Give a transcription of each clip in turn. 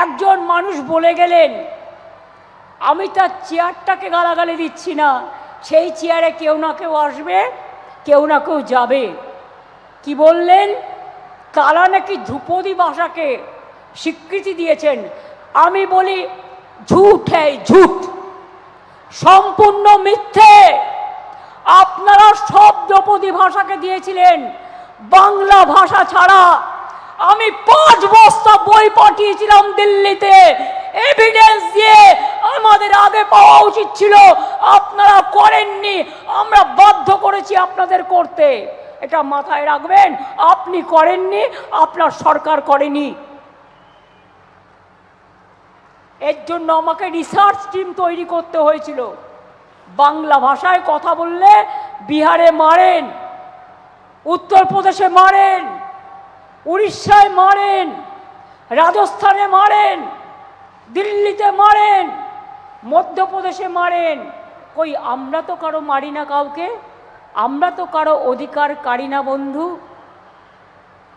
একজন মানুষ বলে গেলেন, আমি তার চেয়ারটাকে গালাগালি দিচ্ছি না, সেই চেয়ারে কেউ না কেউ আসবে, কেউ না কেউ যাবে। কি বললেন? তারা নাকি ধ্রুপদী ভাষাকে স্বীকৃতি দিয়েছেন। আমি বলি ঝুট, হ্যাঁ ঝুট, সম্পূর্ণ মিথ্যে। আপনারা সব ধ্রুপদী ভাষাকে দিয়েছিলেন, বাংলা ভাষা ছাড়া। আমি 5 বস্তা বই পাঠিয়েছিলাম দিল্লিতে, এভিডেন্স দিয়ে। আমাদের আগে পাওয়া উচিত ছিল, আপনারা করেননি, আমরা বাধ্য করেছি আপনাদের করতে। এটা মাথায় রাখবেন, আপনি করেননি, আপনার সরকার করেনি। এর জন্য আমাকে রিসার্চ টিম তৈরি করতে হয়েছিল। বাংলা ভাষায় কথা বললে বিহারে মারেন, উত্তরপ্রদেশে মারেন, উড়িষ্যায় মারেন, রাজস্থানে মারেন, দিল্লিতে মারেন, মধ্যপ্রদেশে মারেন। কই আমরা তো কারো মারি না কাউকে, আমরা তো কারো অধিকার কারি না বন্ধু।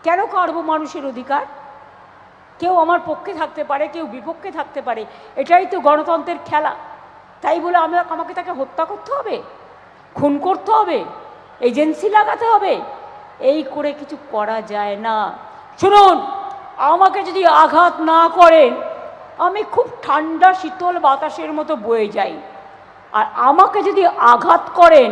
কেন কাড়বো মানুষের অধিকার? কেউ আমার পক্ষে থাকতে পারে, কেউ বিপক্ষে থাকতে পারে, এটাই তো গণতন্ত্রের খেলা। তাই বলে আমাকে তাকে হত্যা করতে হবে, খুন করতে হবে, এজেন্সি লাগাতে হবে? এই করে কিছু করা যায় না। শুনুন, আমাকে যদি আঘাত না করেন, আমি খুব ঠান্ডা শীতল বাতাসের মতো বয়ে যাই। আর আমাকে যদি আঘাত করেন,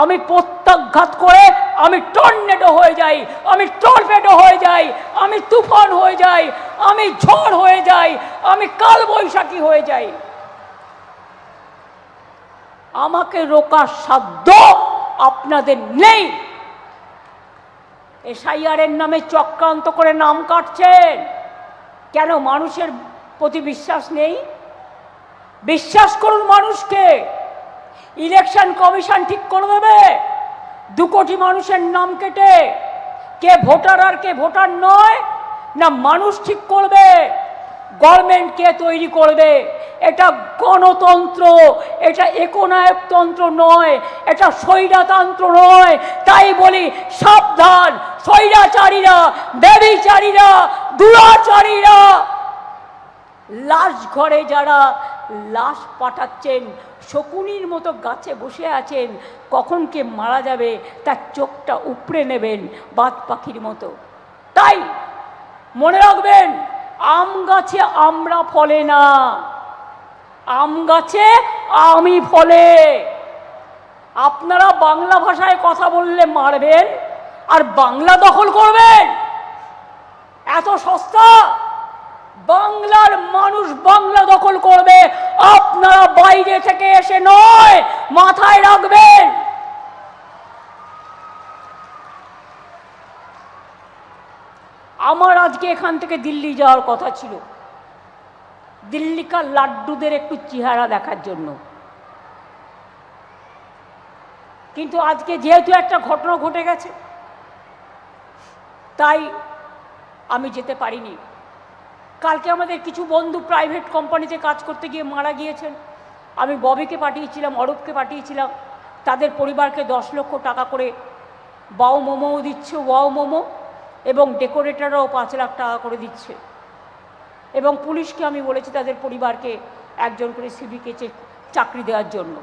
আমি প্রত্যাঘাত করে আমি টর্নেডো হয়ে যাই, আমি টর্পেডো হয়ে যাই, আমি তুফান হয়ে যাই, আমি ঝড় হয়ে যাই, আমি কালবৈশাখী হয়ে যাই। আমাকে রোকার সাধ্য আপনাদের নেই। এসআইআরের নামে চক্রান্ত করে নাম কাটছেন কেন? মানুষের প্রতি বিশ্বাস নেই? বিশ্বাস করুন মানুষকে। ইলেকশন কমিশন ঠিক করে দেবে 2 কোটি মানুষের নাম কেটে কে ভোটার আর কে ভোটার নয়, না মানুষ ঠিক করবে? গভর্নমেন্ট কে তৈরি করবে? এটা গণতন্ত্র, এটা একনায়কতন্ত্র নয়, এটা স্বৈরতন্ত্র নয়। তাই বলি সাবধান, স্বৈরাচারীরা, ব্যভিচারীরা, দুরাচারীরা, লাশ ঘরে যারা লাশ পাঠাচ্ছেন, শকুনির মতো গাছে বসে আছেন, কখন কে মারা যাবে তার চোখটা উপড়ে নেবেন বাজ পাখির মতো। তাই মনে রাখবেন, আম গাছে আমরা ফলে না, আম গাছে আমি ফলে। আপনারা বাংলা ভাষায় কথা বললে মারবেন আর বাংলা দখল করবেন? এত সস্তা? বাংলার মানুষ বাংলা দখল করবে, আপনারা বাইরে থেকে এসে নয়, মাথায় রাখবেন। আমার আজকে এখান থেকে দিল্লি যাওয়ার কথা ছিল, দিল্লিকার লাড্ডুদের একটু চেহারা দেখার জন্য। কিন্তু আজকে যেহেতু একটা ঘটনা ঘটে গেছে, তাই আমি যেতে পারিনি। কালকে আমাদের কিছু বন্ধু প্রাইভেট কোম্পানিতে কাজ করতে গিয়ে মারা গিয়েছেন। আমি ববিকে পাঠিয়েছিলাম, অরূপকে পাঠিয়েছিলাম, তাদের পরিবারকে 10 লক্ষ টাকা করে বাউ মোমোও দিচ্ছে, ওয়াও মোমো, এবং ডেকোরেটররাও 5 লাখ টাকা করে দিচ্ছে। এবং পুলিশকে আমি বলেছি তাদের পরিবারকে একজন করে সিভিকে চাকরি দেওয়ার জন্য।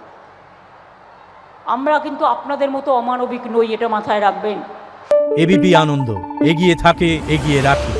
আমরা কিন্তু আপনাদের মতো অমানবিক নই, এটা মাথায় রাখবেন। এবিপি আনন্দ, এগিয়ে থাকে, এগিয়ে রাখে।